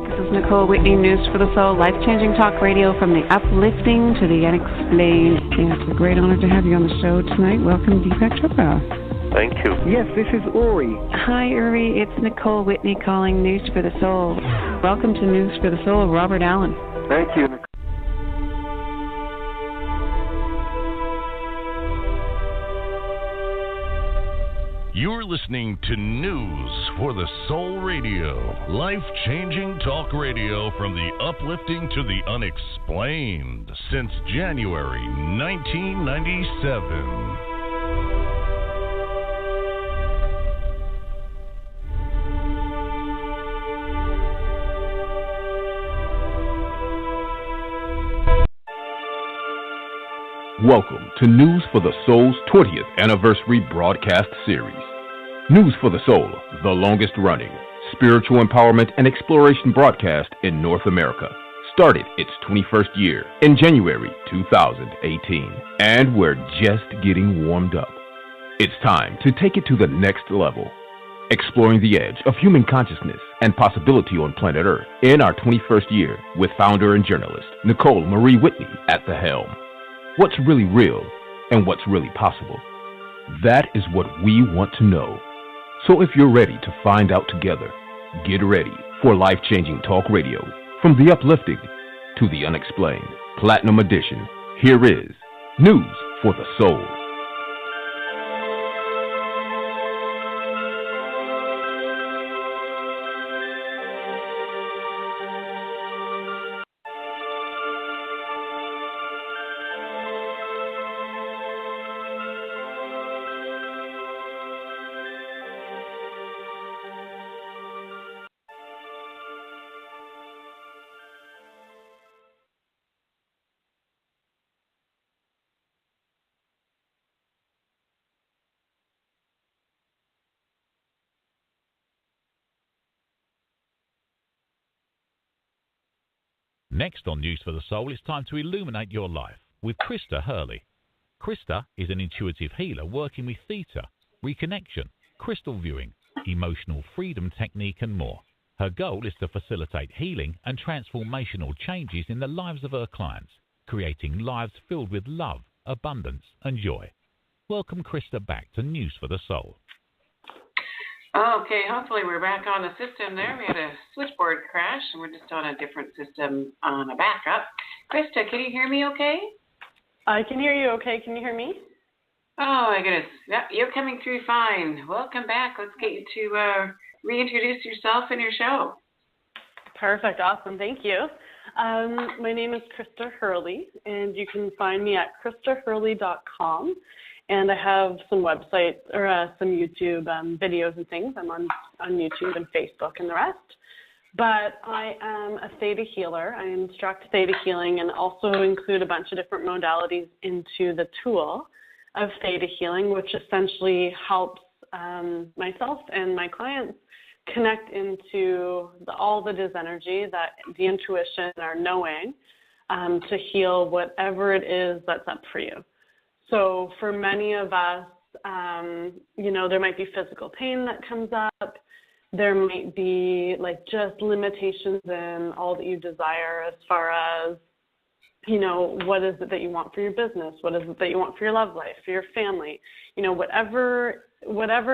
This is Nicole Whitney, News for the Soul, life-changing talk radio from the uplifting to the unexplained. And it's a great honor to have you on the show tonight. Welcome, Deepak Chopra. Thank you. Yes, this is Uri. Hi, Uri. It's Nicole Whitney calling News for the Soul. Welcome to News for the Soul, Robert Allen. Thank you, Nicole. You're listening to News for the Soul Radio, life-changing talk radio from the uplifting to the unexplained since January 1997. Welcome to News for the Soul's 20th anniversary broadcast series. News for the Soul, the longest running spiritual empowerment and exploration broadcast in North America, started its 21st year in January 2018, and we're just getting warmed up. It's time to take it to the next level, exploring the edge of human consciousness and possibility on planet Earth in our 21st year with founder and journalist Nicole Marie Whitney at the helm. What's really real and what's really possible? That is what we want to know. So if you're ready to find out together, get ready for life-changing talk radio from the uplifting to the unexplained. Platinum Edition. Here is News for the Soul. Next on News for the Soul, it's time to illuminate your life with Krista Hurley. Krista is an intuitive healer working with theta, reconnection, crystal viewing, emotional freedom technique and more. Her goal is to facilitate healing and transformational changes in the lives of her clients, creating lives filled with love, abundance and joy. Welcome Krista back to News for the Soul. Okay, hopefully we're back on the system there. We had a switchboard crash, and we're just on a different system on a backup. Krista, can you hear me okay? I can hear you okay. Can you hear me? Oh, my goodness. Yep, you're coming through fine. Welcome back. Let's get you to reintroduce yourself and your show. Perfect. Awesome. Thank you. My name is Krista Hurley, and you can find me at kristahurley.com. And I have some websites or some YouTube videos and things. I'm on YouTube and Facebook and the rest. But I am a Theta healer. I instruct Theta healing and also include a bunch of different modalities into the tool of Theta healing, which essentially helps myself and my clients connect into all that is energy, that the intuition, our knowing, to heal whatever it is that's up for you. So for many of us, there might be physical pain that comes up. There might be just limitations in all that you desire as far as, what is it that you want for your business? What is it that you want for your love life, for your family? Whatever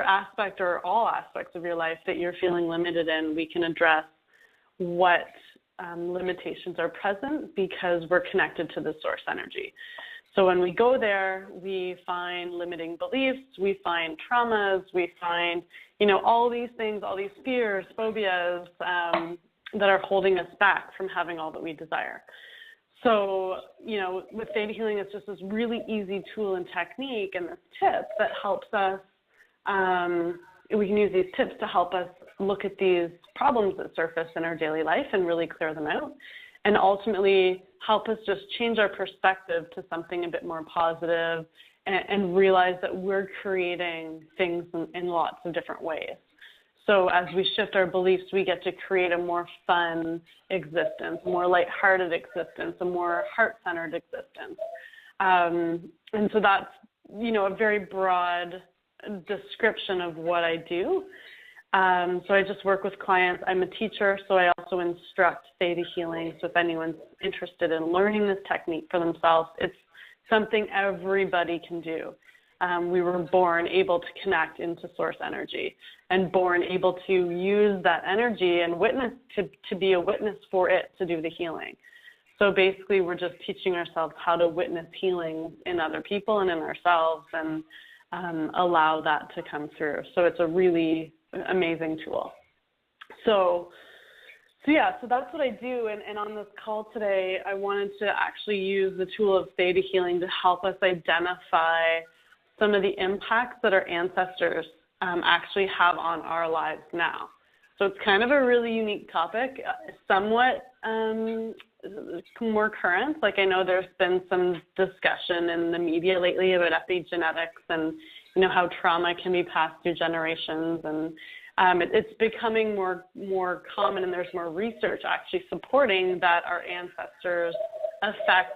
aspect or all aspects of your life that you're feeling limited in, we can address what limitations are present because we're connected to the source energy. So when we go there, we find limiting beliefs, we find traumas, we find, all these things, all these fears, phobias that are holding us back from having all that we desire. So, with Theta Healing, it's just this really easy tool and technique and this tip that helps us, we can use these tips to help us look at these problems that surface in our daily life and really clear them out. And ultimately help us just change our perspective to something a bit more positive and realize that we're creating things in lots of different ways. So as we shift our beliefs, we get to create a more fun existence, a more lighthearted existence, a more heart-centered existence. And so that's, a very broad description of what I do. So I just work with clients. I'm a teacher, so I also instruct Theta Healing. So if anyone's interested in learning this technique for themselves, it's something everybody can do. We were born able to connect into source energy and born able to use that energy and witness to be a witness for it to do the healing. So basically, we're just teaching ourselves how to witness healing in other people and in ourselves and allow that to come through. So it's a really amazing tool. So that's what I do. And on this call today, I wanted to actually use the tool of Theta Healing to help us identify some of the impacts that our ancestors actually have on our lives now. So it's kind of a really unique topic, somewhat more current. Like I know there's been some discussion in the media lately about epigenetics and, how trauma can be passed through generations. And it's becoming more common, and there's more research actually supporting that our ancestors affect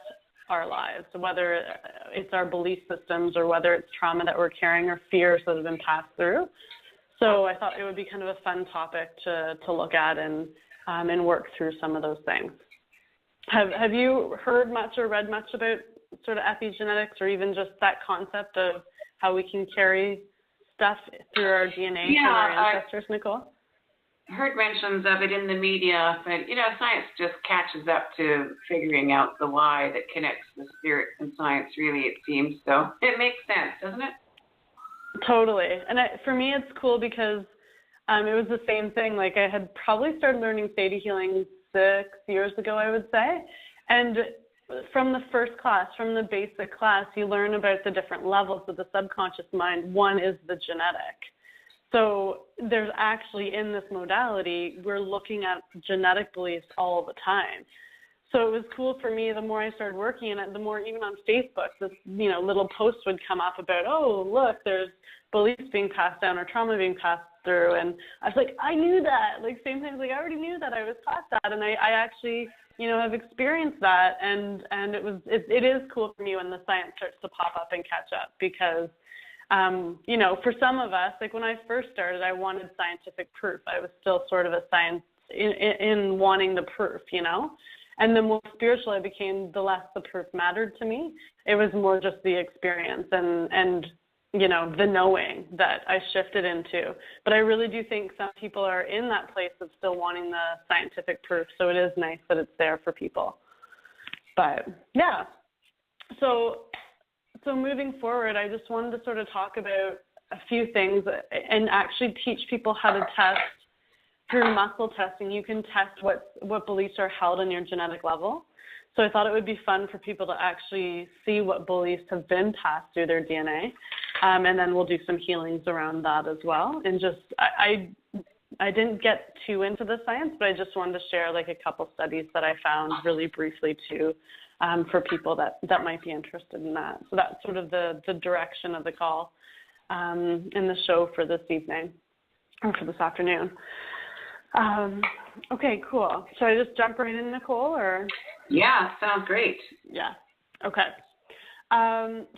our lives, whether it's our belief systems or whether it's trauma that we're carrying or fears that have been passed through. So I thought it would be kind of a fun topic to look at and work through some of those things. Have you heard much or read much about sort of epigenetics, or even just that concept of how we can carry stuff through our DNA from our ancestors, Nicole? Heard mentions of it in the media, but, science just catches up to figuring out the why that connects the spirit and science, really, it seems. So it makes sense, doesn't it? Totally. And for me, it's cool because it was the same thing. Like I had probably started learning Theta Healing 6 years ago, I would say. And from the first class, from the basic class, you learn about the different levels of the subconscious mind. One is the genetic. So there's actually, in this modality, we're looking at genetic beliefs all the time. So it was cool for me. The more I started working in it, the more, even on Facebook, this little posts would come up about, oh, look, there's beliefs being passed down or trauma being passed through. And I was like, I knew that. Like same things, like I already knew that. I was taught that, and I actually have experienced that. And it is cool for me when the science starts to pop up and catch up because. For some of us, like when I first started, I wanted scientific proof. I was still sort of a science in wanting the proof, and the more spiritual I became, the less the proof mattered to me. It was more just the experience and the knowing that I shifted into. But I really do think some people are in that place of still wanting the scientific proof. So it is nice that it's there for people. But yeah, so moving forward, I just wanted to sort of talk about a few things and actually teach people how to test through muscle testing. You can test what beliefs are held on your genetic level. So I thought it would be fun for people to actually see what beliefs have been passed through their DNA. And then we'll do some healings around that as well. And just, I didn't get too into the science, but I just wanted to share like a couple studies that I found really briefly too. For people that might be interested in that. So that's sort of the direction of the call in the show for this evening or for this afternoon. Okay, cool. Should I just jump right in, Nicole? Or? Yeah, sounds great. Yeah. Okay.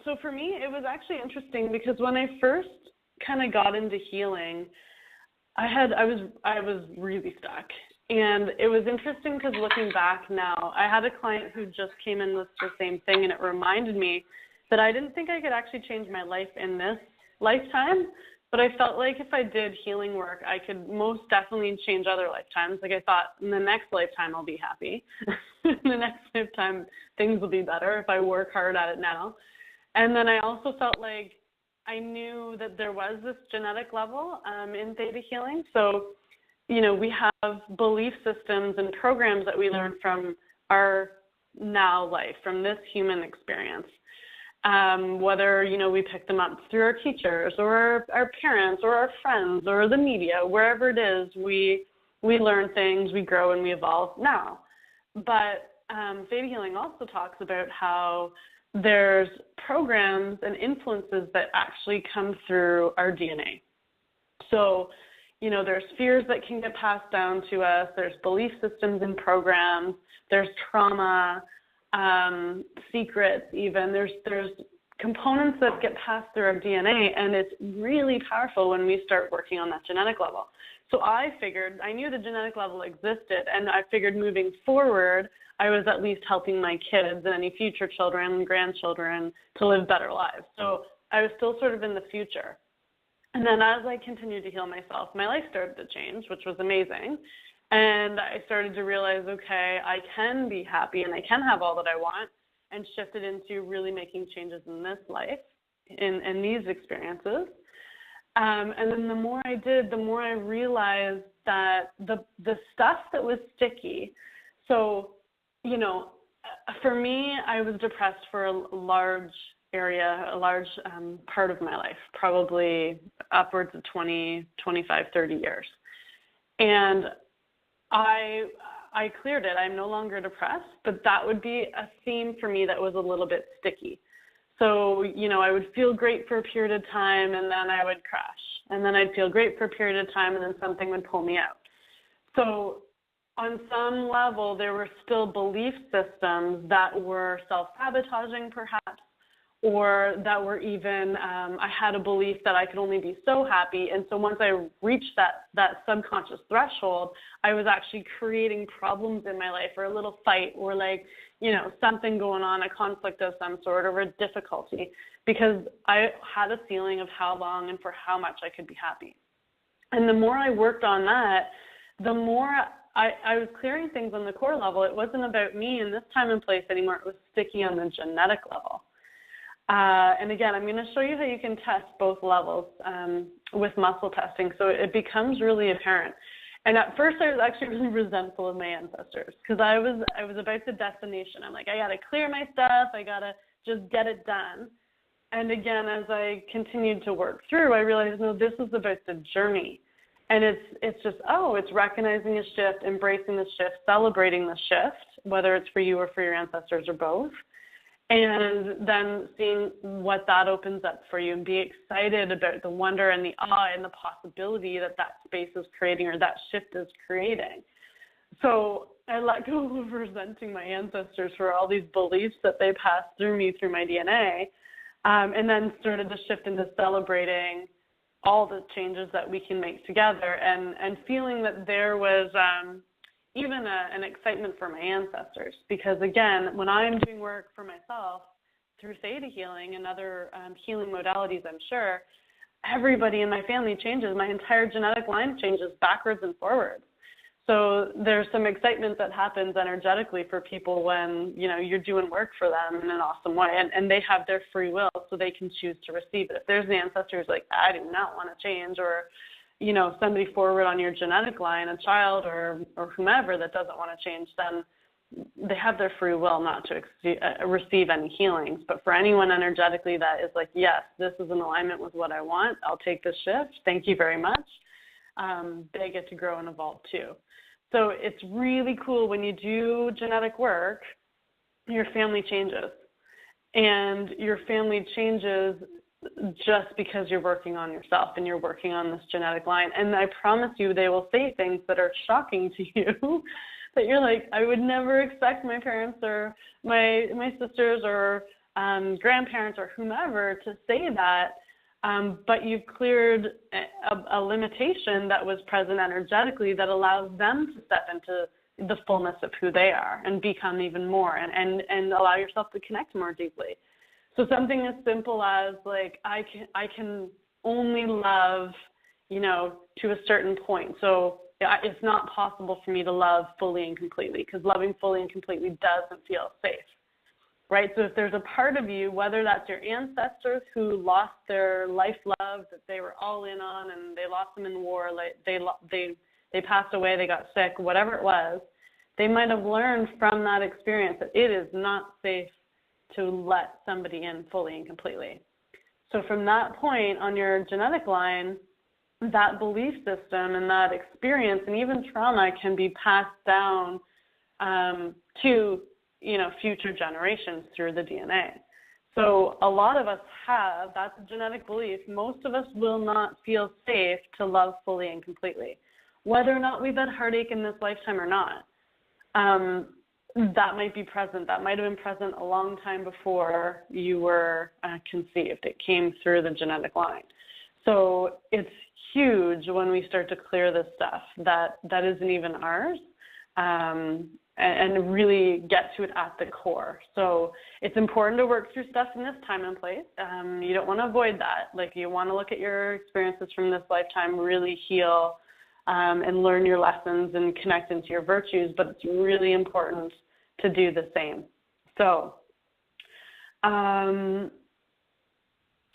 So for me, it was actually interesting because when I first kind of got into healing, I was really stuck. And it was interesting because looking back now, I had a client who just came in with the same thing, and it reminded me that I didn't think I could actually change my life in this lifetime, but I felt like if I did healing work, I could most definitely change other lifetimes. Like I thought, in the next lifetime, I'll be happy. In the next lifetime, things will be better if I work hard at it now. And then I also felt like I knew that there was this genetic level in Theta Healing. So we have belief systems and programs that we learn from our now life, from this human experience. Whether, we pick them up through our teachers or our parents or our friends or the media, wherever it is, we learn things, we grow, and we evolve now. But Theta Healing also talks about how there's programs and influences that actually come through our DNA. So, there's fears that can get passed down to us. There's belief systems and programs. There's trauma, secrets even. There's components that get passed through our DNA, and it's really powerful when we start working on that genetic level. So I knew the genetic level existed, and I figured moving forward, I was at least helping my kids and any future children and grandchildren to live better lives. So I was still sort of in the future. And then as I continued to heal myself, my life started to change, which was amazing. And I started to realize, okay, I can be happy and I can have all that I want, and shifted into really making changes in this life, in these experiences. And then the more I did, the more I realized that the stuff that was sticky, so, you know, for me, I was depressed for a large part of my life, probably upwards of 20, 25, 30 years. And I cleared it. I'm no longer depressed, but that would be a theme for me that was a little bit sticky. So, you know, I would feel great for a period of time, and then I would crash. And then I'd feel great for a period of time, and then something would pull me out. So on some level, there were still belief systems that were self-sabotaging, perhaps, or that were even, I had a belief that I could only be so happy. And so once I reached that subconscious threshold, I was actually creating problems in my life, or a little fight, or like, you know, something going on, a conflict of some sort, or a difficulty, because I had a feeling of how long and for how much I could be happy. And the more I worked on that, the more I was clearing things on the core level. It wasn't about me in this time and place anymore. It was sticky on the genetic level. And again, I'm going to show you how you can test both levels with muscle testing, so it becomes really apparent. And at first, I was actually really resentful of my ancestors, because I was about the destination. I'm like, I got to clear my stuff. I got to just get it done. And again, as I continued to work through, I realized, no, this is about the journey. And it's just, it's recognizing a shift, embracing the shift, celebrating the shift, whether it's for you or for your ancestors or both. And then seeing what that opens up for you, and be excited about the wonder and the awe and the possibility that space is creating, or that shift is creating. So I let go of resenting my ancestors for all these beliefs that they passed through me through my DNA, and then started to shift into celebrating all the changes that we can make together, and feeling that there was even an excitement for my ancestors. Because again, when I'm doing work for myself through Theta Healing and other healing modalities, I'm sure, everybody in my family changes. My entire genetic line changes backwards and forwards. So there's some excitement that happens energetically for people when, you know, you're doing work for them in an awesome way, and they have their free will, so they can choose to receive it. If there's an ancestor who's like, I do not want to change, or, you know, somebody forward on your genetic line, a child or whomever that doesn't want to change, then they have their free will not to receive any healings. But for anyone energetically that is like, yes, this is in alignment with what I want, I'll take this shift, thank you very much, they get to grow and evolve too. So it's really cool when you do genetic work, your family changes. And your family changes just because you're working on yourself and you're working on this genetic line. And I promise you, they will say things that are shocking to you that you're like, I would never expect my parents or my sisters or grandparents or whomever to say that. But you've cleared a limitation that was present energetically that allows them to step into the fullness of who they are and become even more, and allow yourself to connect more deeply. So something as simple as like, I can only love, you know, to a certain point. So it's not possible for me to love fully and completely, because loving fully and completely doesn't feel safe. Right? So if there's a part of you, whether that's your ancestors who lost their life love that they were all in on, and they lost them in the war, like they passed away, they got sick, whatever it was, they might have learned from that experience that it is not safe to let somebody in fully and completely. So from that point on your genetic line, that belief system and that experience and even trauma can be passed down to, you know, future generations through the DNA. So a lot of us have, that's a genetic belief, most of us will not feel safe to love fully and completely, whether or not we've had heartache in this lifetime or not. that might be present. That might have been present a long time before you were conceived. It came through the genetic line. So it's huge when we start to clear this stuff that isn't even ours, and really get to it at the core. So it's important to work through stuff in this time and place. You don't want to avoid that. Like, you want to look at your experiences from this lifetime, really heal, and learn your lessons and connect into your virtues, but it's really important to do the same. So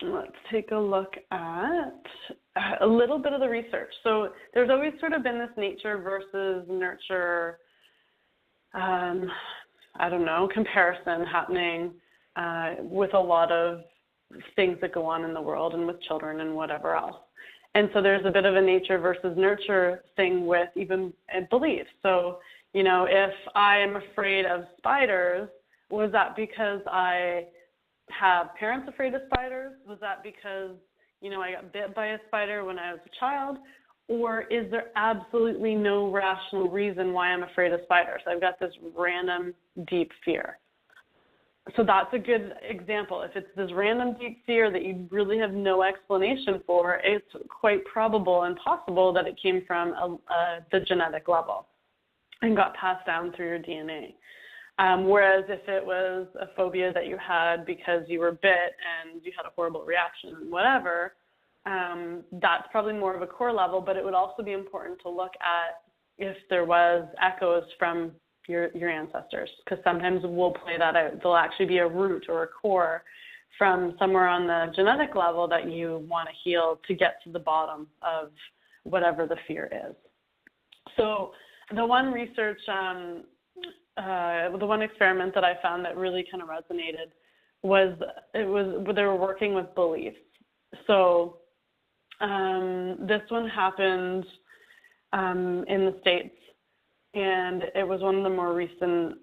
let's take a look at a little bit of the research. So there's always sort of been this nature versus nurture, comparison happening with a lot of things that go on in the world and with children and whatever else. And so there's a bit of a nature versus nurture thing with even beliefs. So, if I am afraid of spiders, was that because I have parents afraid of spiders? Was that because, I got bit by a spider when I was a child? Or is there absolutely no rational reason why I'm afraid of spiders? I've got this random deep fear. So that's a good example. If it's this random deep fear that you really have no explanation for, it's quite probable and possible that it came from the genetic level and got passed down through your DNA. Whereas if it was a phobia that you had because you were bit and you had a horrible reaction and whatever, that's probably more of a core level, but it would also be important to look at if there was echoes from your ancestors, because sometimes we'll play that out. There'll actually be a root or a core from somewhere on the genetic level that you want to heal to get to the bottom of whatever the fear is. So the one research, the one experiment that I found that really kind of resonated was they were working with beliefs. So this one happened in the States, and it was one of the more recent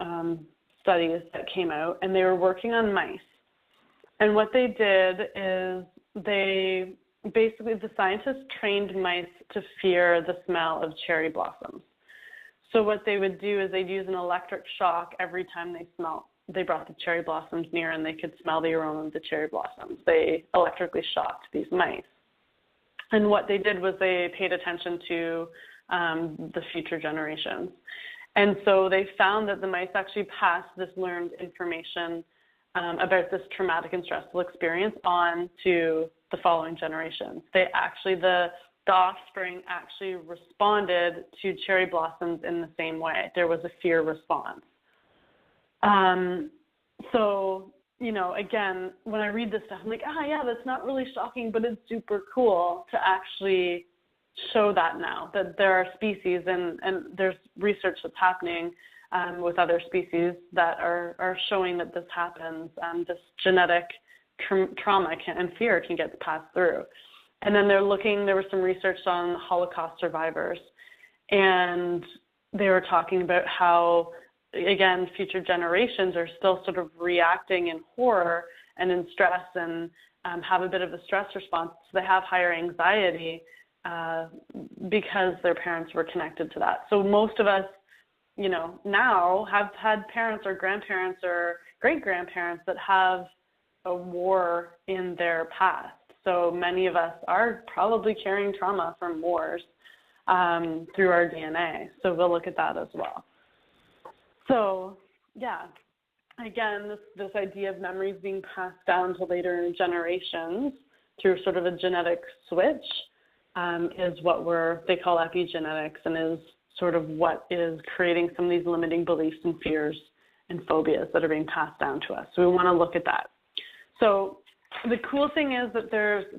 studies that came out, and they were working on mice. And what they did is the scientists trained mice to fear the smell of cherry blossoms. So what they would do is they'd use an electric shock every time they brought the cherry blossoms near and they could smell the aroma of the cherry blossoms. They electrically shocked these mice. And what they did was they paid attention to the future generations. And so they found that the mice actually passed this learned information about this traumatic and stressful experience on to the following generations. The offspring actually responded to cherry blossoms in the same way. There was a fear response. So, again, when I read this stuff, I'm like, yeah, that's not really shocking, but it's super cool to actually show that now, that there are species and there's research that's happening with other species that are showing that this happens. This genetic trauma and fear can get passed through. And then there was some research on Holocaust survivors, and they were talking about how, again, future generations are still sort of reacting in horror and in stress and have a bit of a stress response. So they have higher anxiety because their parents were connected to that. So most of us, now have had parents or grandparents or great-grandparents that have a war in their past. So many of us are probably carrying trauma from wars through our DNA. So we'll look at that as well. So, yeah, again, this idea of memories being passed down to later generations through sort of a genetic switch is what they call epigenetics, and is sort of what is creating some of these limiting beliefs and fears and phobias that are being passed down to us. So we want to look at that. So the cool thing is that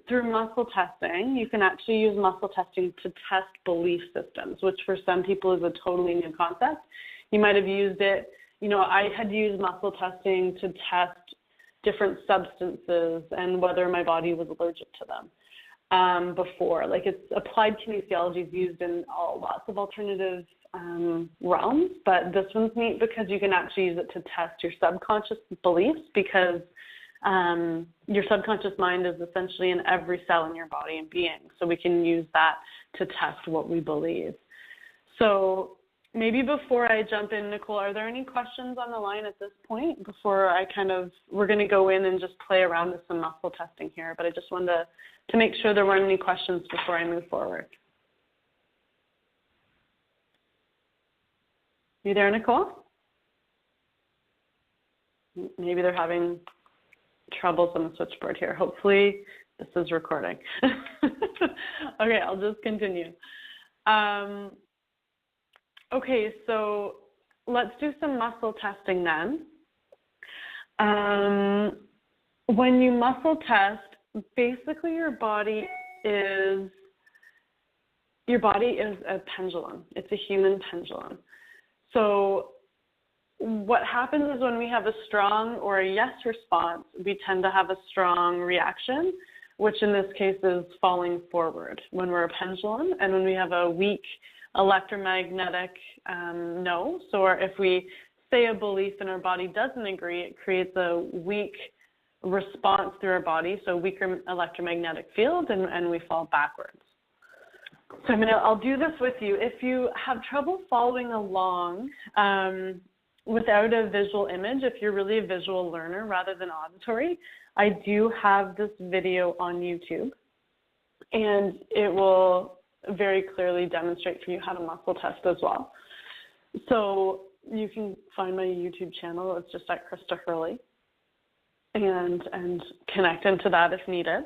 through muscle testing, you can actually use muscle testing to test belief systems, which for some people is a totally new concept. You might have used it, I had used muscle testing to test different substances and whether my body was allergic to them before. Like, it's applied kinesiology is used in lots of alternative realms, but this one's neat because you can actually use it to test your subconscious beliefs, because your subconscious mind is essentially in every cell in your body and being. So we can use that to test what we believe. So maybe before I jump in, Nicole, are there any questions on the line at this point before we're going to go in and just play around with some muscle testing here, but I just wanted to make sure there weren't any questions before I move forward. You there, Nicole? Maybe they're having troubles on the switchboard here. Hopefully this is recording. Okay, I'll just continue. Okay, so let's do some muscle testing then. When you muscle test, basically your body is a pendulum. It's a human pendulum. So what happens is when we have a strong or a yes response, we tend to have a strong reaction, which in this case is falling forward when we're a pendulum. And when we have a weak electromagnetic no, so if we say a belief and our body doesn't agree, it creates a weak response through our body, so weaker electromagnetic field, and we fall backwards. So I'll do this with you. If you have trouble following along without a visual image, if you're really a visual learner rather than auditory, I do have this video on YouTube, and it will very clearly demonstrate for you how to muscle test as well. So you can find my YouTube channel. It's just at Krista Hurley, and connect into that if needed.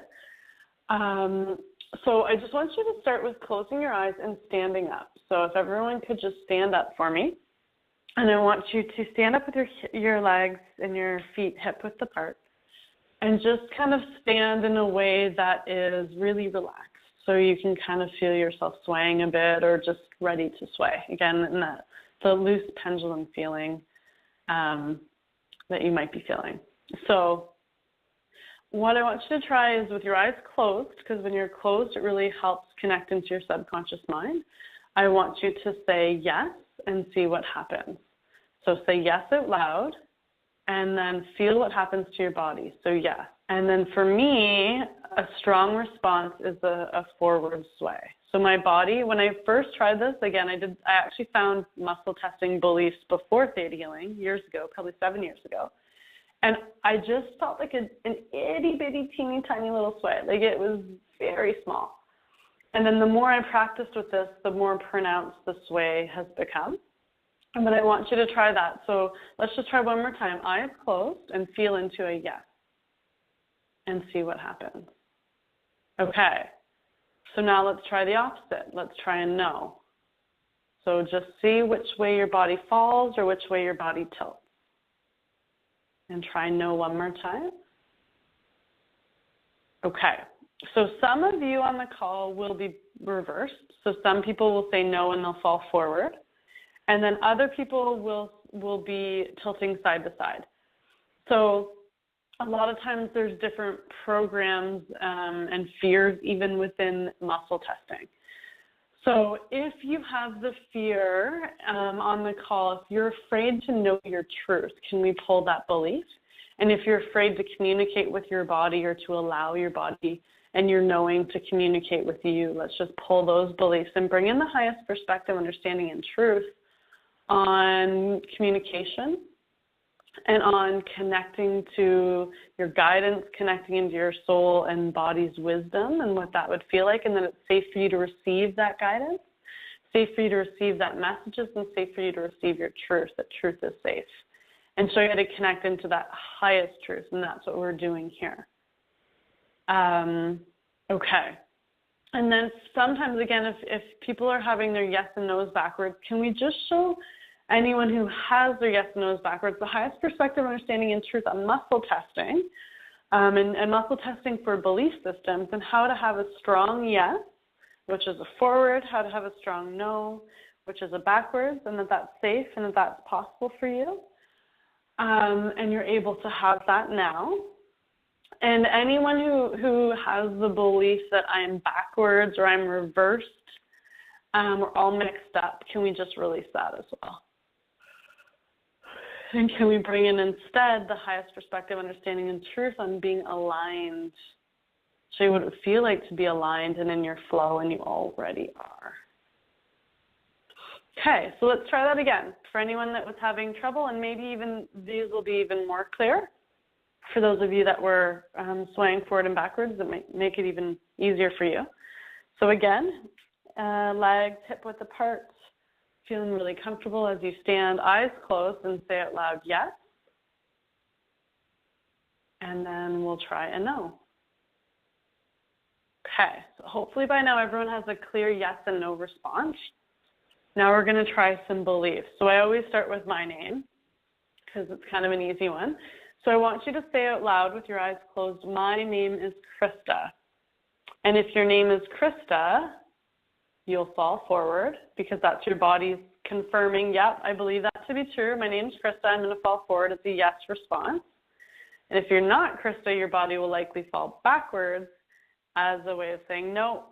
So I just want you to start with closing your eyes and standing up. So if everyone could just stand up for me. And I want you to stand up with your legs and your feet hip-width apart, and just kind of stand in a way that is really relaxed. So you can kind of feel yourself swaying a bit or just ready to sway. Again, in the loose pendulum feeling that you might be feeling. So what I want you to try is with your eyes closed, because when you're closed, it really helps connect into your subconscious mind. I want you to say yes and see what happens. So say yes out loud, and then feel what happens to your body. So yes. And then for me, a strong response is a forward sway. So my body, when I first tried this, again, I actually found muscle testing beliefs before Theta Healing years ago, probably 7 years ago. And I just felt like an itty bitty teeny tiny little sway. Like it was very small. And then the more I practiced with this, the more pronounced the sway has become. But I want you to try that. So let's just try one more time. Eyes closed and feel into a yes. And see what happens. Okay. So now let's try the opposite. Let's try a no. So just see which way your body falls or which way your body tilts. And try no one more time. Okay. So some of you on the call will be reversed. So some people will say no and they'll fall forward. And then other people will be tilting side to side. So a lot of times there's different programs and fears even within muscle testing. So if you have the fear on the call, if you're afraid to know your truth, can we pull that belief? And if you're afraid to communicate with your body or to allow your body and your knowing to communicate with you, let's just pull those beliefs and bring in the highest perspective, understanding, and truth on communication and on connecting to your guidance, connecting into your soul and body's wisdom and what that would feel like, and that it's safe for you to receive that guidance, safe for you to receive that messages, and safe for you to receive your truth, that truth is safe. And so you got to connect into that highest truth, and that's what we're doing here. Okay. And then sometimes, again, if people are having their yes and no's backwards, can we just show anyone who has their yes and no's backwards the highest perspective, understanding, and truth on muscle testing and muscle testing for belief systems, and how to have a strong yes, which is a forward, how to have a strong no, which is a backwards, and that's safe and that's possible for you. And you're able to have that now. And anyone who has the belief that I'm backwards or I'm reversed or all mixed up, can we just release that as well? And can we bring in instead the highest perspective, understanding, and truth on being aligned? Show you what it would feel like to be aligned and in your flow, and you already are. Okay, so let's try that again. For anyone that was having trouble, and maybe even these will be even more clear. For those of you that were swaying forward and backwards, that might make it even easier for you. So again, legs hip-width apart, feeling really comfortable as you stand, eyes closed, and say out loud, yes. And then we'll try a no. Okay, so hopefully by now everyone has a clear yes and no response. Now we're going to try some beliefs. So I always start with my name because it's kind of an easy one. So I want you to say out loud with your eyes closed, my name is Krista. And if your name is Krista, you'll fall forward because that's your body's confirming, yep, I believe that to be true. My name's Krista. I'm going to fall forward. It's a yes response. And if you're not Krista, your body will likely fall backwards as a way of saying, no,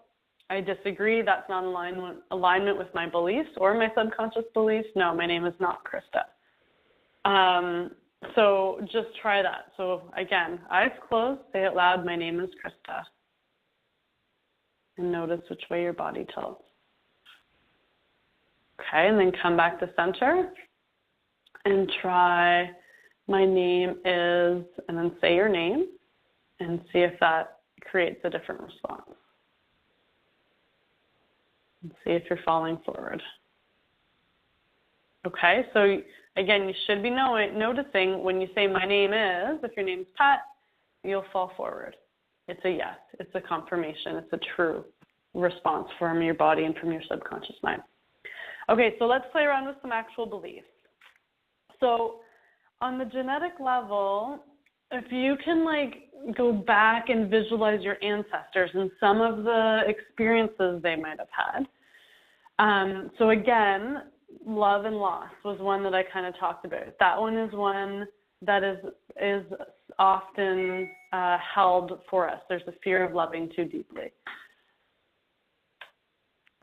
I disagree. That's not in alignment with my beliefs or my subconscious beliefs. No, my name is not Krista. So just try that. So again, eyes closed, say it loud, my name is Krista. And notice which way your body tilts. Okay, and then come back to center and try, my name is, and then say your name and see if that creates a different response. And see if you're falling forward. Okay, so again, you should be noticing when you say my name is, if your name is Pat, you'll fall forward. It's a yes. It's a confirmation. It's a true response from your body and from your subconscious mind. Okay, so let's play around with some actual beliefs. So on the genetic level, if you can go back and visualize your ancestors and some of the experiences they might have had. So again, love and loss was one that I kind of talked about. That one is one that is often held for us. There's a fear of loving too deeply.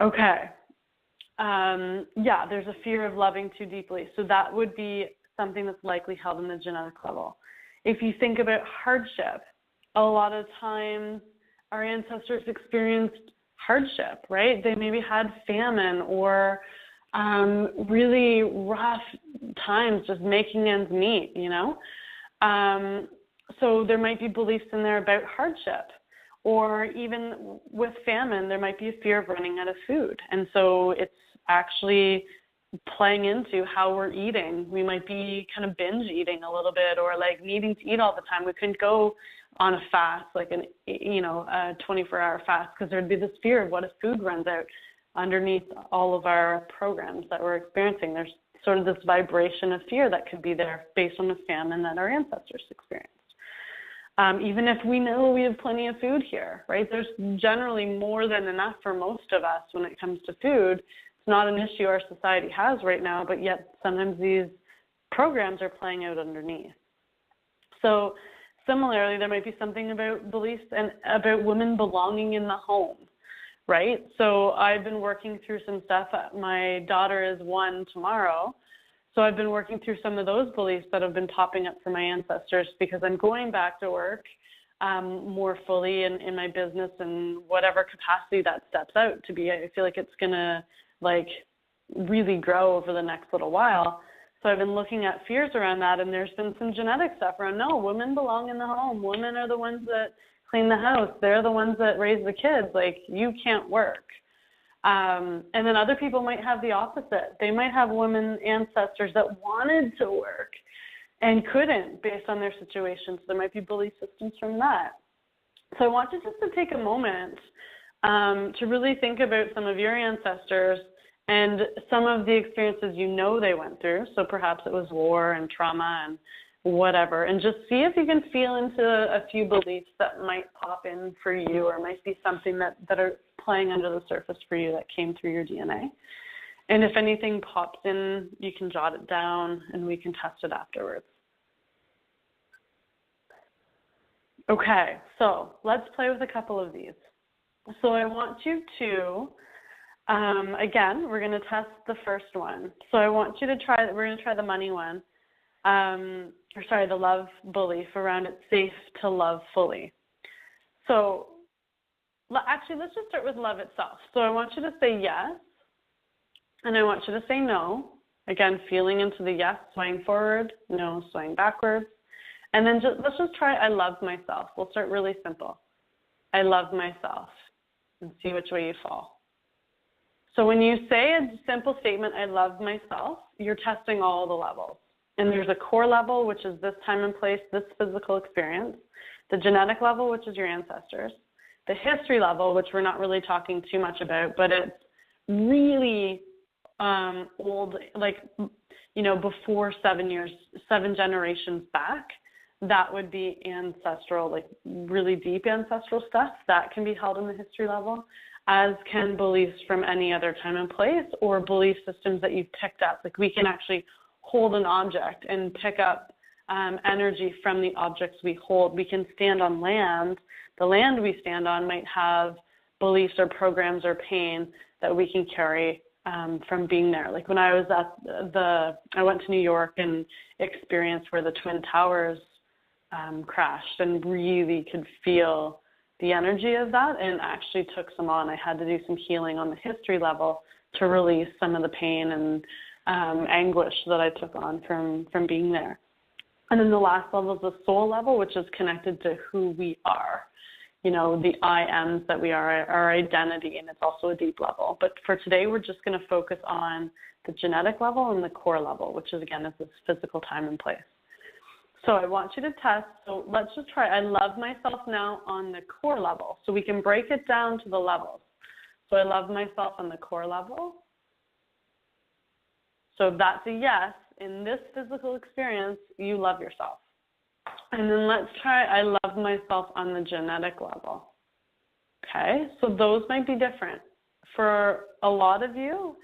Okay. There's a fear of loving too deeply. So that would be something that's likely held in the genetic level. If you think about hardship, a lot of times our ancestors experienced hardship, right? They maybe had famine or really rough times just making ends meet, So there might be beliefs in there about hardship. Or even with famine, there might be a fear of running out of food. And so it's actually playing into how we're eating. We might be kind of binge eating a little bit or needing to eat all the time. We couldn't go on a fast, a 24-hour fast, because there'd be this fear of what if food runs out underneath all of our programs that we're experiencing. There's sort of this vibration of fear that could be there based on the famine that our ancestors experienced. Even if we know we have plenty of food here, right? There's generally more than enough for most of us when it comes to food. It's not an issue our society has right now, but yet sometimes these programs are playing out underneath. So similarly, there might be something about beliefs and about women belonging in the home, right? So I've been working through some stuff. My daughter is 1 tomorrow. So I've been working through some of those beliefs that have been popping up for my ancestors because I'm going back to work more fully in my business and whatever capacity that steps out to be. I feel like it's going to really grow over the next little while. So I've been looking at fears around that, and there's been some genetic stuff around, no, women belong in the home. Women are the ones that clean the house. They're the ones that raise the kids. You can't work. And then other people might have the opposite. They might have women ancestors that wanted to work and couldn't based on their situations. There might be belief systems from that. So I want you just to take a moment to really think about some of your ancestors and some of the experiences they went through. So perhaps it was war and trauma and whatever, and just see if you can feel into a few beliefs that might pop in for you or might be something that are playing under the surface for you that came through your DNA. And if anything pops in, you can jot it down and we can test it afterwards. Okay, so let's play with a couple of these. So I want you to, again, we're going to test the first one. So I want you to we're going to try the money one. The love belief around it's safe to love fully. So actually, let's just start with love itself. So I want you to say yes, And I want you to say no. Again, feeling into the yes, swaying forward, no, swaying backwards. And then let's just try I love myself. We'll start really simple. I love myself, and see which way you fall. So when you say a simple statement, I love myself, you're testing all the levels. And there's a core level, which is this time and place, this physical experience. The genetic level, which is your ancestors. The history level, which we're not really talking too much about, but it's really old, like, before 7 generations back. That would be ancestral, like really deep ancestral stuff. That can be held in the history level, as can beliefs from any other time and place, or belief systems that you've picked up. Like, we can actually hold an object and pick up energy from the objects we hold. We can stand on land. The land we stand on might have beliefs or programs or pain that we can carry from being there. Like when I was I went to New York and experienced where the Twin Towers crashed, and really could feel the energy of that, and actually took some on. I had to do some healing on the history level to release some of the pain and anguish that I took on from being there. And then the last level is the soul level, which is connected to who we are. The I ams that we are, our identity, and it's also a deep level. But for today, we're just going to focus on the genetic level and the core level, which is, again, is this physical time and place. So I want you to test. So let's just try. I love myself now on the core level. So we can break it down to the levels. So I love myself on the core level. So if that's a yes, in this physical experience, you love yourself. And then let's try I love myself on the genetic level. Okay, so those might be different. For a lot of you,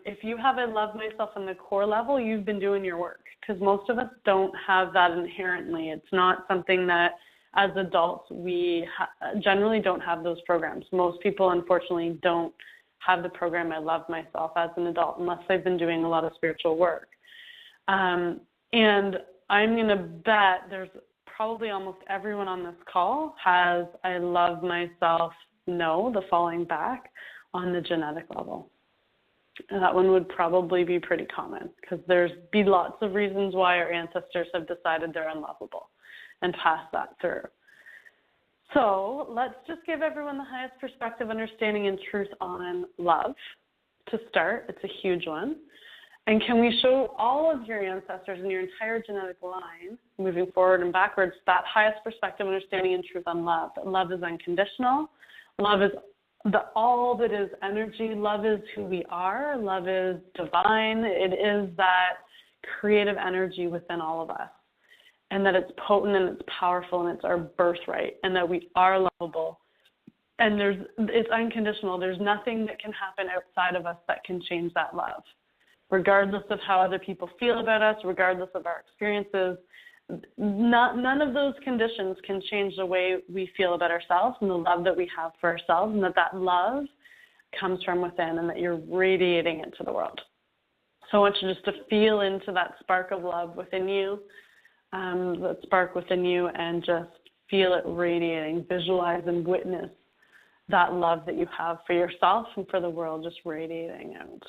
if you have I love myself on the core level, you've been doing your work, because most of us don't have that inherently. It's not something that as adults we generally don't have those programs. Most people, unfortunately, don't have the program I love myself as an adult unless they've been doing a lot of spiritual work. And I'm going to bet there's probably almost everyone on this call has I love myself, no, the falling back on the genetic level. And that one would probably be pretty common, because there's be lots of reasons why our ancestors have decided they're unlovable and pass that through. So let's just give everyone the highest perspective, understanding, and truth on love to start. It's a huge one. And can we show all of your ancestors and your entire genetic line, moving forward and backwards, that highest perspective, understanding, and truth on love? That love is unconditional. Love is all that is energy. Love is who we are. Love is divine. It is that creative energy within all of us, and that it's potent and it's powerful and it's our birthright, and that we are lovable. And it's unconditional. There's nothing that can happen outside of us that can change that love. Regardless of how other people feel about us, regardless of our experiences, none of those conditions can change the way we feel about ourselves and the love that we have for ourselves, and that love comes from within, and that you're radiating it to the world. So I want you just to feel into that spark of love within you, that spark within you, and just feel it radiating. Visualize and witness that love that you have for yourself and for the world just radiating out.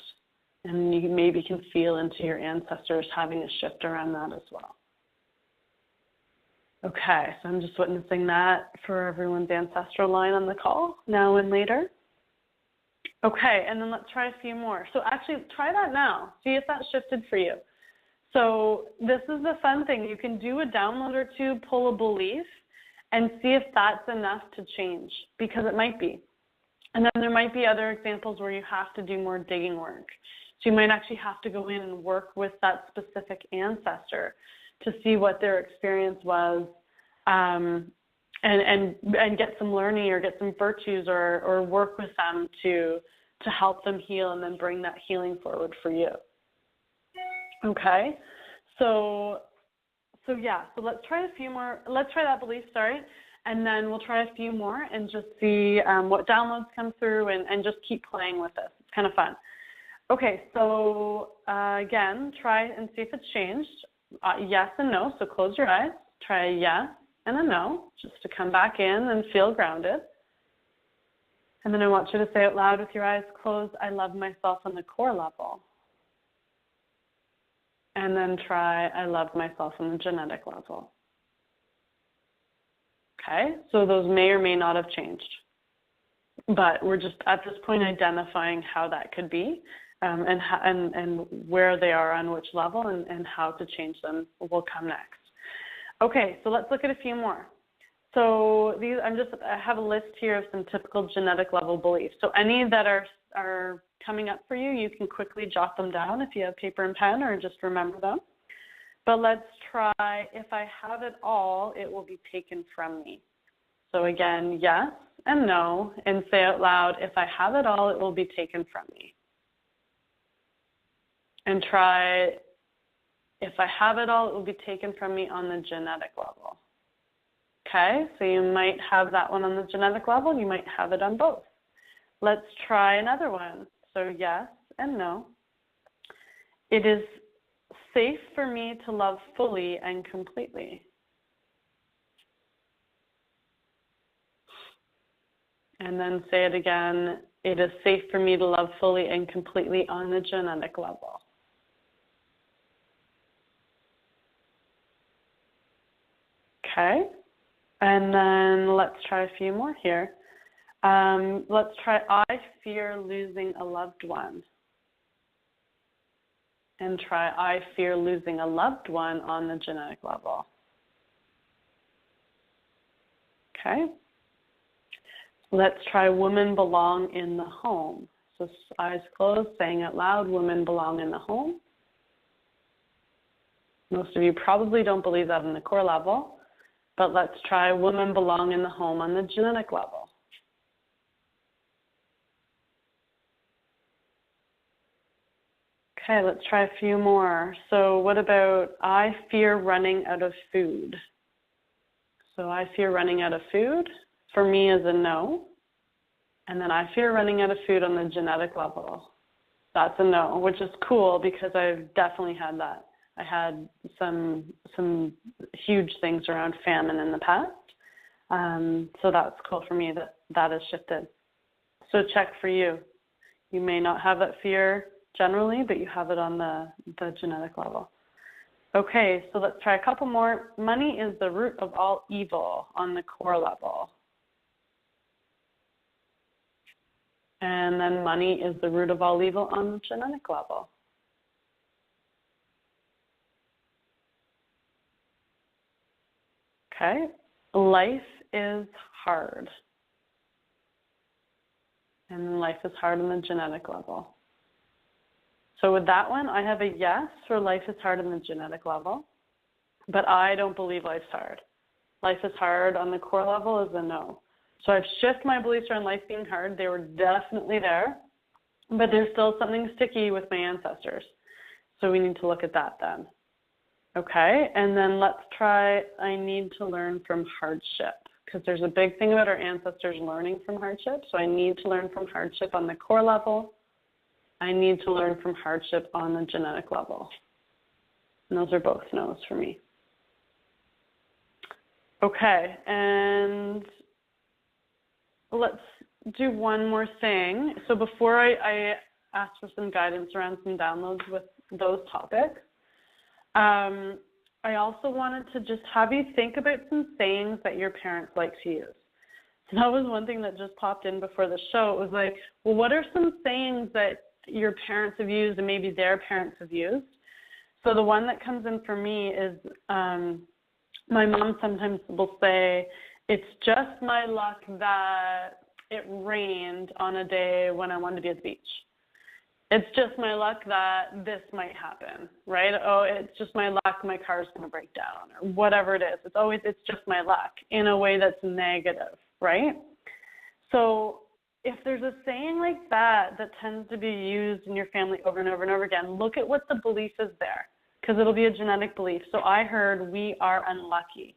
And you maybe can feel into your ancestors having a shift around that as well. Okay, so I'm just witnessing that for everyone's ancestral line on the call, now and later. Okay, and then let's try a few more. So actually, try that now. See if that shifted for you. So this is the fun thing. You can do a download or two, pull a belief, and see if that's enough to change, because it might be. And then there might be other examples where you have to do more digging work. So you might actually have to go in and work with that specific ancestor to see what their experience was, and get some learning or get some virtues or work with them to help them heal, and then bring that healing forward for you. Okay, so let's try a few more. Let's try that belief, and then we'll try a few more and just see what downloads come through, and just keep playing with this. It's kind of fun. Okay, so again, try and see if it's changed. Yes and no, so close your eyes. Try a yes and a no, just to come back in and feel grounded. And then I want you to say out loud with your eyes closed, I love myself on the core level. And then try, I love myself on the genetic level. Okay, so those may or may not have changed. But we're just at this point identifying how that could be and where they are on which level and how to change them will come next. Okay, so let's look at a few more. So I have a list here of some typical genetic level beliefs. So any that are coming up for you, you can quickly jot them down if you have paper and pen, or just remember them. But let's try, if I have it all, it will be taken from me. So again, yes and no, and say out loud, if I have it all, it will be taken from me. And try, if I have it all, it will be taken from me on the genetic level. Okay, so you might have that one on the genetic level, you might have it on both. Let's try another one. So yes and no. It is safe for me to love fully and completely. And then say it again. It is safe for me to love fully and completely on the genetic level. Okay. And then let's try a few more here. Let's try, I fear losing a loved one. And try, I fear losing a loved one on the genetic level. Okay. Let's try, women belong in the home. So eyes closed, saying out loud, women belong in the home. Most of you probably don't believe that on the core level, but let's try, women belong in the home on the genetic level. Okay, let's try a few more. So what about, I fear running out of food? So I fear running out of food. For me is a no. And then I fear running out of food on the genetic level. That's a no, which is cool because I've definitely had that. I had some huge things around famine in the past. So that's cool for me that has shifted. So check for you. You may not have that fear generally, but you have it on the genetic level. Okay, so let's try a couple more. Money is the root of all evil on the core level. And then money is the root of all evil on the genetic level. Okay, life is hard. And life is hard on the genetic level. So with that one, I have a yes for life is hard on the genetic level, but I don't believe life's hard. Life is hard on the core level is a no. So I've shifted my beliefs around life being hard. They were definitely there, but there's still something sticky with my ancestors. So we need to look at that then. Okay, and then let's try, I need to learn from hardship, because there's a big thing about our ancestors learning from hardship. So I need to learn from hardship on the core level. I need to learn from hardship on the genetic level. And those are both no's for me. Okay, and let's do one more thing. So before I ask for some guidance around some downloads with those topics, I also wanted to just have you think about some sayings that your parents like to use. So that was one thing that just popped in before the show. It was like, well, what are some sayings that your parents have used and maybe their parents have used? So the one that comes in for me is my mom sometimes will say, it's just my luck that it rained on a day when I wanted to be at the beach. It's just my luck that this might happen, right? Oh, it's just my luck my car's going to break down, or whatever it is. It's just my luck in a way that's negative, right? So if there's a saying like that tends to be used in your family over and over and over again, look at what the belief is there, because it'll be a genetic belief. So I heard we are unlucky.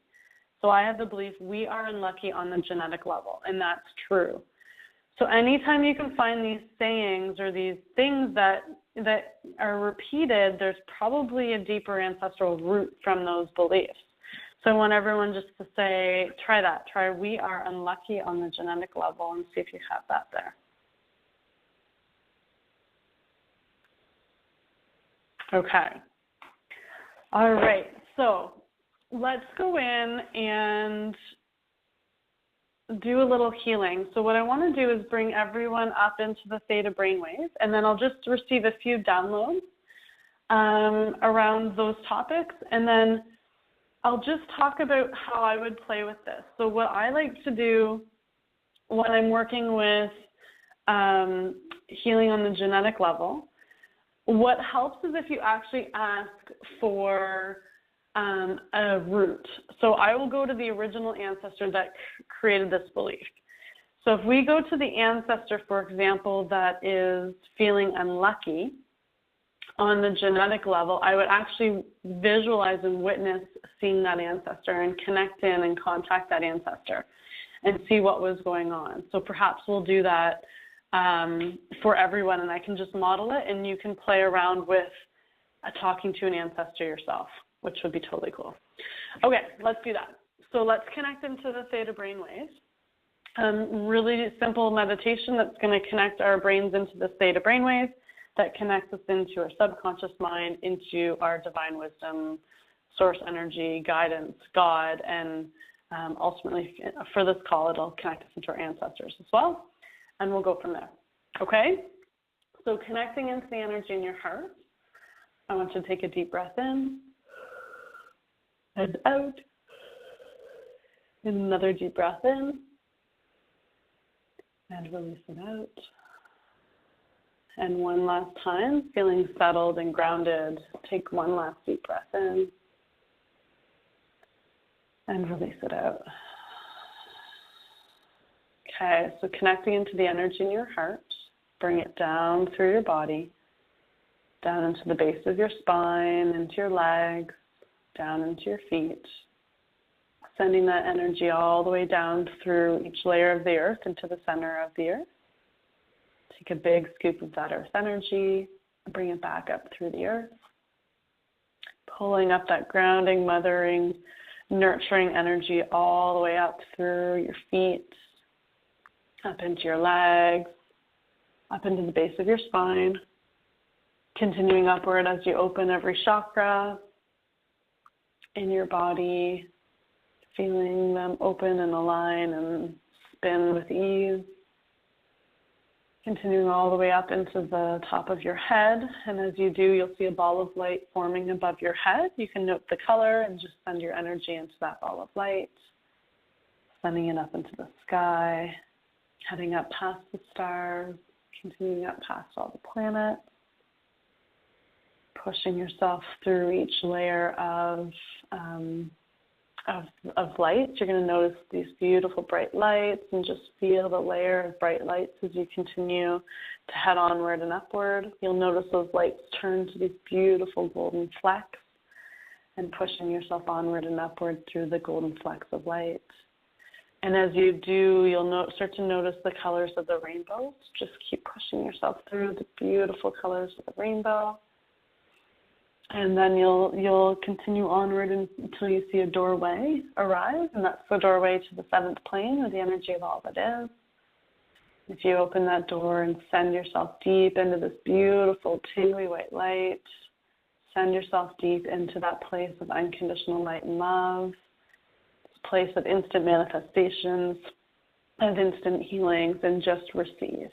So I have the belief we are unlucky on the genetic level, and that's true. So anytime you can find these sayings or these things that are repeated, there's probably a deeper ancestral root from those beliefs. So I want everyone just to say, try that. Try we are unlucky on the genetic level and see if you have that there. Okay. All right. So let's go in and do a little healing. So what I want to do is bring everyone up into the theta brainwave, and then I'll just receive a few downloads around those topics, and then I'll just talk about how I would play with this. So what I like to do when I'm working with healing on the genetic level, what helps is if you actually ask for a root. So I will go to the original ancestor that created this belief. So if we go to the ancestor, for example, that is feeling unlucky on the genetic level, I would actually visualize and witness seeing that ancestor and connect in and contact that ancestor and see what was going on. So perhaps we'll do that for everyone, and I can just model it, and you can play around with talking to an ancestor yourself, which would be totally cool. Okay, let's do that. So let's connect into the theta brainwaves. Really simple meditation that's going to connect our brains into the theta brainwave that connects us into our subconscious mind, into our divine wisdom, source energy, guidance, God, and ultimately for this call, it'll connect us into our ancestors as well, and we'll go from there. Okay? So connecting into the energy in your heart, I want you to take a deep breath in and out. And another deep breath in and release it out. And one last time, feeling settled and grounded, take one last deep breath in and release it out. Okay, so connecting into the energy in your heart, bring it down through your body, down into the base of your spine, into your legs, down into your feet, sending that energy all the way down through each layer of the earth into the center of the earth. Take a big scoop of that earth energy, bring it back up through the earth, pulling up that grounding, mothering, nurturing energy all the way up through your feet, up into your legs, up into the base of your spine, continuing upward as you open every chakra in your body, feeling them open and align and spin with ease. Continuing all the way up into the top of your head, and as you do, you'll see a ball of light forming above your head. You can note the color and just send your energy into that ball of light, sending it up into the sky, heading up past the stars, continuing up past all the planets, pushing yourself through each layer of light. You're going to notice these beautiful bright lights and just feel the layer of bright lights as you continue to head onward and upward. You'll notice those lights turn to these beautiful golden flecks and pushing yourself onward and upward through the golden flecks of light. And as you do, you'll start to notice the colors of the rainbow. Just keep pushing yourself through the beautiful colors of the rainbow. And then you'll continue onward until you see a doorway arise, and that's the doorway to the seventh plane, or the energy of all that is. If you open that door and send yourself deep into this beautiful tingly white light, send yourself deep into that place of unconditional light and love, this place of instant manifestations, of instant healings, and just receive.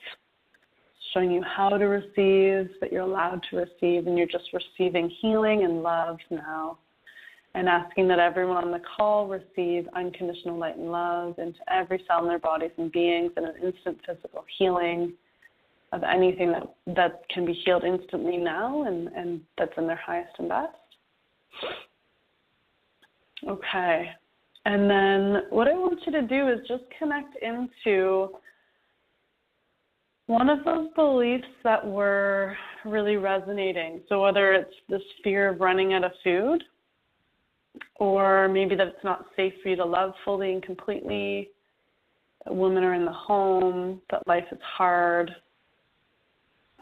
Showing you how to receive, that you're allowed to receive, and you're just receiving healing and love now. And asking that everyone on the call receive unconditional light and love into every cell in their bodies and beings, and an instant physical healing of anything that can be healed instantly now and that's in their highest and best. Okay. And then what I want you to do is just connect into one of those beliefs that were really resonating. So whether it's this fear of running out of food, or maybe that it's not safe for you to love fully and completely, that women are in the home, that life is hard,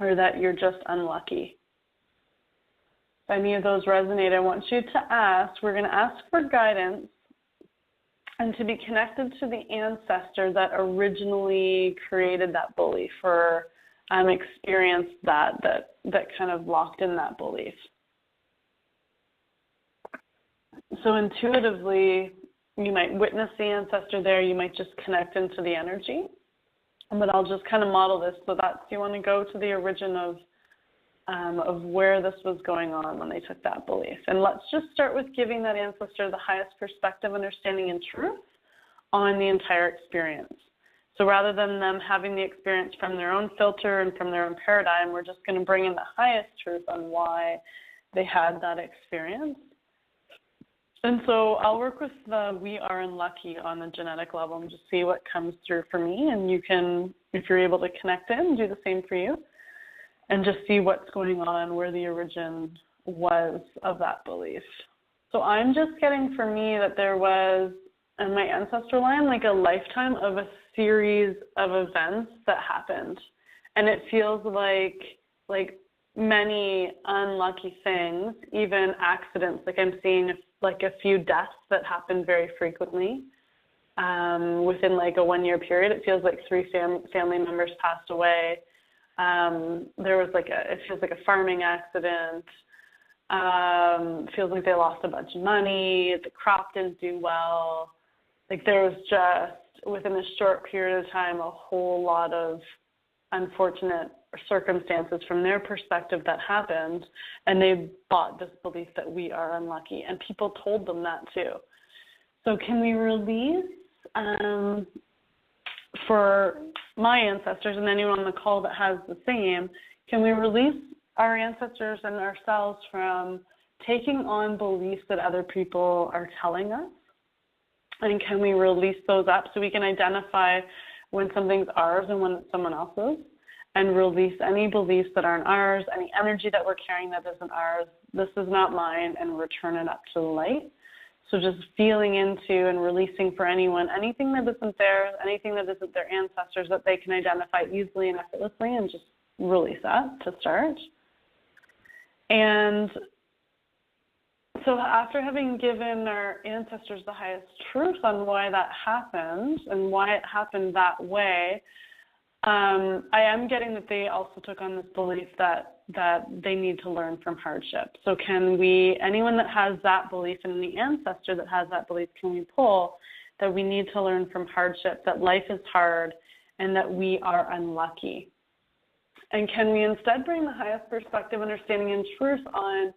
or that you're just unlucky. If any of those resonate, I want you to ask, we're going to ask for guidance and to be connected to the ancestor that originally created that belief or experienced that kind of locked in that belief. So intuitively, you might witness the ancestor there, you might just connect into the energy. But I'll just kind of model this so that you want to go to the origin of where this was going on when they took that belief. And let's just start with giving that ancestor the highest perspective, understanding, and truth on the entire experience. So rather than them having the experience from their own filter and from their own paradigm, we're just going to bring in the highest truth on why they had that experience. And so I'll work with the we are unlucky on the genetic level and just see what comes through for me. And you can, if you're able to connect in, do the same for you. And just see what's going on, where the origin was of that belief. So I'm just getting for me that there was, in my ancestor line, like a lifetime of a series of events that happened. And it feels like many unlucky things, even accidents. Like I'm seeing like a few deaths that happen very frequently. Within like a 1 year period, it feels like 3 family members passed away. There was it feels like a farming accident. Feels like they lost a bunch of money. The crop didn't do well. Like there was just, within a short period of time, a whole lot of unfortunate circumstances from their perspective that happened. And they bought this belief that we are unlucky. And people told them that too. So can we release, for my ancestors and anyone on the call that has the same, can we release our ancestors and ourselves from taking on beliefs that other people are telling us? And can we release those up so we can identify when something's ours and when it's someone else's, and release any beliefs that aren't ours, any energy that we're carrying that isn't ours, this is not mine, and return it up to the light. So just feeling into and releasing for anyone, anything that isn't theirs, anything that isn't their ancestors, that they can identify easily and effortlessly, and just release that to start. And so after having given our ancestors the highest truth on why that happened and why it happened that way, I am getting that they also took on this belief that they need to learn from hardship. So can we, anyone that has that belief and the ancestor that has that belief, can we pull that we need to learn from hardship, that life is hard and that we are unlucky? And can we instead bring the highest perspective, understanding, and truth on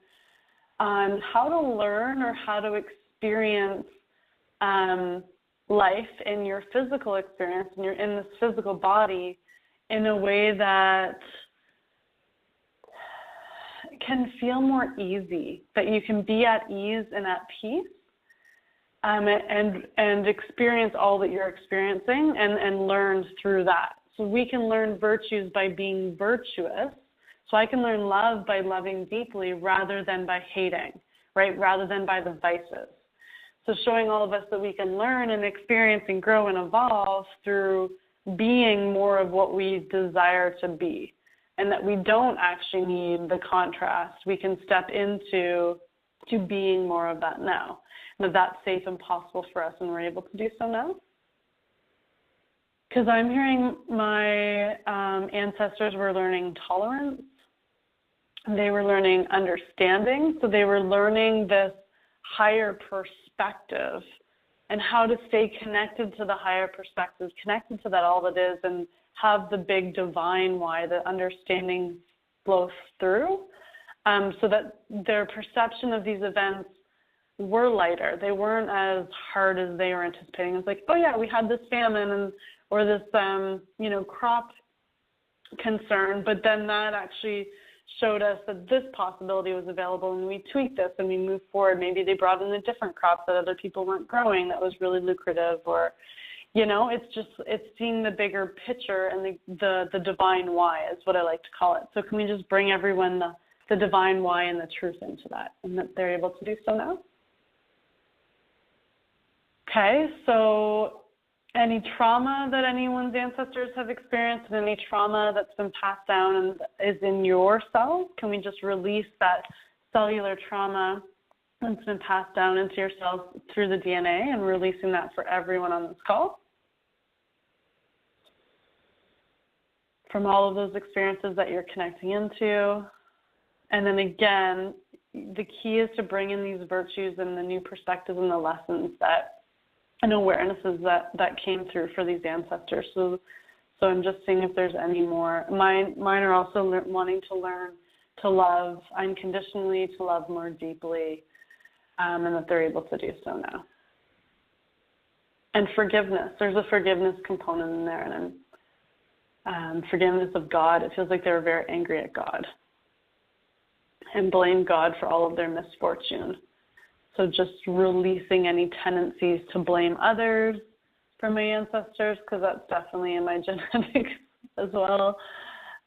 how to learn or how to experience life in your physical experience, and you're in this physical body, in a way that can feel more easy, that you can be at ease and at peace, and experience all that you're experiencing and learn through that. So we can learn virtues by being virtuous. So I can learn love by loving deeply rather than by hating, right? Rather than by the vices. So showing all of us that we can learn and experience and grow and evolve through being more of what we desire to be, and that we don't actually need the contrast. We can step into being more of that now, and that's safe and possible for us, and we're able to do so now. Because I'm hearing my ancestors were learning tolerance. They were learning understanding. So they were learning this higher perspective and how to stay connected to the higher perspective, connected to that all that is, and have the big divine why, the understanding flow through, so that their perception of these events were lighter. They weren't as hard as they were anticipating. It's like, oh yeah, we had this famine or this crop concern, but then that actually showed us that this possibility was available, and we tweaked this and we moved forward. Maybe they brought in a different crop that other people weren't growing that was really lucrative, or it's seeing the bigger picture and the divine why is what I like to call it. So can we just bring everyone the divine why and the truth into that, and that they're able to do so now? Okay, so any trauma that anyone's ancestors have experienced, and any trauma that's been passed down and is in your cells, can we just release that cellular trauma It's been passed down into your cells through the DNA, and releasing that for everyone on this call. From all of those experiences that you're connecting into. And then again, the key is to bring in these virtues and the new perspectives and the lessons that and awarenesses that came through for these ancestors. So I'm just seeing if there's any more. Mine are also wanting to learn to love unconditionally, to love more deeply, and that they're able to do so now. And forgiveness. There's a forgiveness component in there, and forgiveness of God. It feels like they were very angry at God and blamed God for all of their misfortune. So just releasing any tendencies to blame others from my ancestors, because that's definitely in my genetics as well,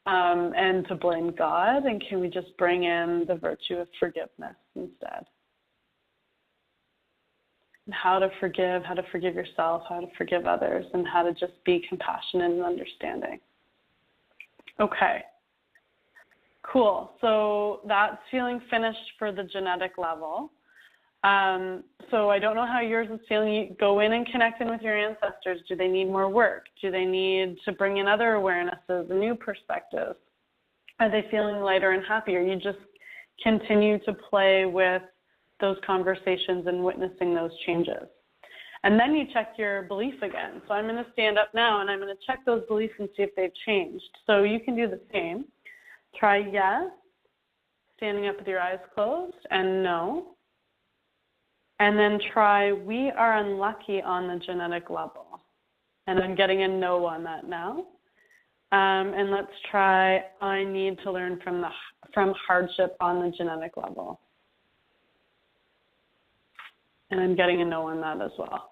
and to blame God. And can we just bring in the virtue of forgiveness instead? And how to forgive yourself, how to forgive others, and how to just be compassionate and understanding. Okay. Cool. So that's feeling finished for the genetic level. So I don't know how yours is feeling. You go in and connect in with your ancestors. Do they need more work? Do they need to bring in other awarenesses, new perspectives? Are they feeling lighter and happier? You just continue to play with those conversations and witnessing those changes. And then you check your belief again. So I'm going to stand up now and I'm going to check those beliefs and see if they've changed. So you can do the same. Try yes, standing up with your eyes closed, and no. And then try we are unlucky on the genetic level. And I'm getting a no on that now. And let's try I need to learn from hardship on the genetic level. And I'm getting a no on that as well.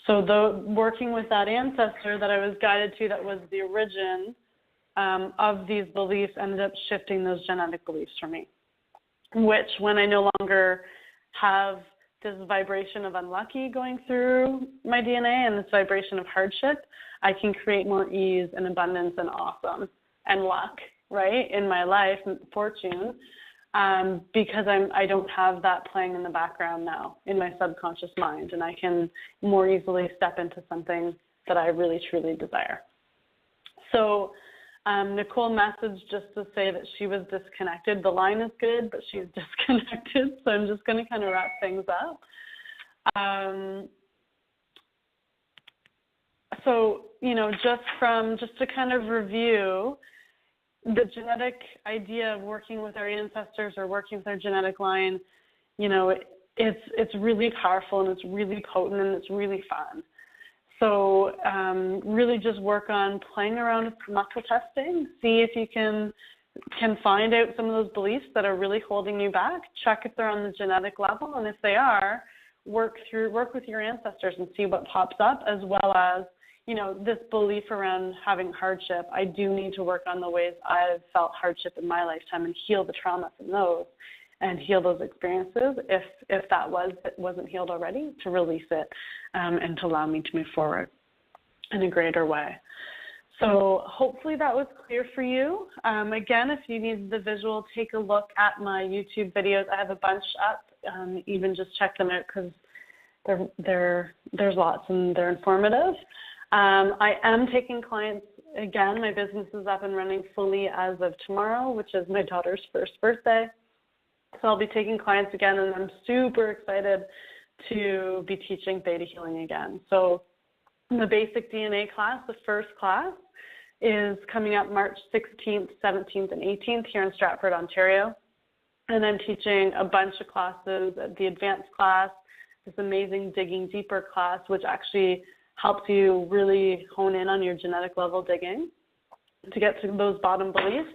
So working with that ancestor that I was guided to, that was the origin of these beliefs, ended up shifting those genetic beliefs for me, which when I no longer have this vibration of unlucky going through my DNA and this vibration of hardship, I can create more ease and abundance and awesome and luck, right, in my life, fortune, because I don't have that playing in the background now in my subconscious mind, and I can more easily step into something that I really, truly desire. So Nicole messaged just to say that she was disconnected. The line is good, but she's disconnected, so I'm just going to kind of wrap things up. So, just to kind of review, the genetic idea of working with our ancestors or working with our genetic line, it's really powerful and it's really potent and it's really fun. So really just work on playing around with muscle testing. See if you can find out some of those beliefs that are really holding you back. Check if they're on the genetic level, and if they are, work with your ancestors and see what pops up, as well as this belief around having hardship. I do need to work on the ways I've felt hardship in my lifetime and heal the trauma from those and heal those experiences if that wasn't healed already, to release it and to allow me to move forward in a greater way. So hopefully that was clear for you. Again, if you need the visual, take a look at my YouTube videos. I have a bunch up. Even just check them out because there's lots and they're informative. I am taking clients again. My business is up and running fully as of tomorrow, which is my daughter's first birthday. So I'll be taking clients again, and I'm super excited to be teaching Theta Healing again. So the basic DNA class, the first class, is coming up March 16th, 17th, and 18th here in Stratford, Ontario. And I'm teaching a bunch of classes, the advanced class, this amazing Digging Deeper class, which actually helps you really hone in on your genetic level digging to get to those bottom beliefs.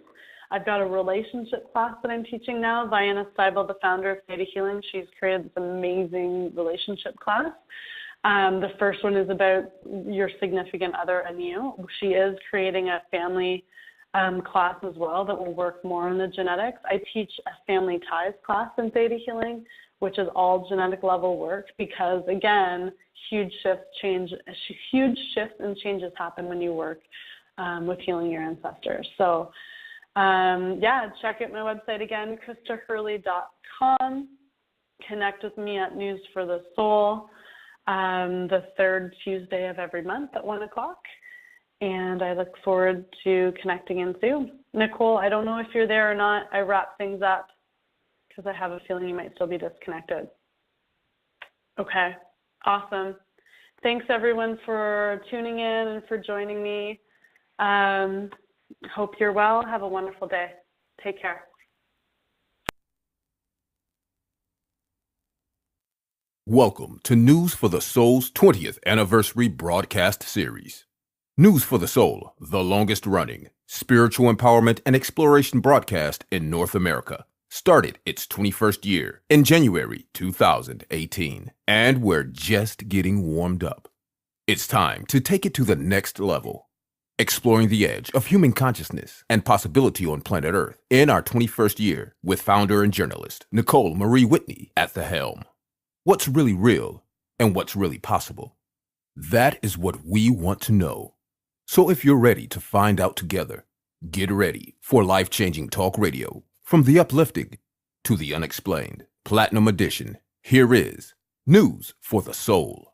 I've got a relationship class that I'm teaching now. Vienna Seibel, the founder of Theta Healing, she's created this amazing relationship class. The first one is about your significant other and you. She is creating a family class as well that will work more on the genetics. I teach a family ties class in Theta Healing, which is all genetic level work, because again, huge shifts and changes happen when you work with healing your ancestors. So check out my website again, KristaHurley.com. connect with me at News for the Soul the third Tuesday of every month at 1 o'clock. And I look forward to connecting in soon. Nicole, I don't know if you're there or not. I wrap things up because I have a feeling you might still be disconnected. Okay, awesome. Thanks, everyone, for tuning in and for joining me. Hope you're well. Have a wonderful day. Take care. Welcome to News for the Soul's 20th anniversary broadcast series. News for the Soul, the longest running spiritual empowerment and exploration broadcast in North America, started its 21st year in January 2018, and we're just getting warmed up. It's time to take it to the next level, exploring the edge of human consciousness and possibility on planet Earth in our 21st year with founder and journalist Nicole Marie Whitney at the helm. What's really real and what's really possible? That is what we want to know. So if you're ready to find out together, get ready for life-changing talk radio from the uplifting to the unexplained. Platinum Edition. Here is News for the Soul.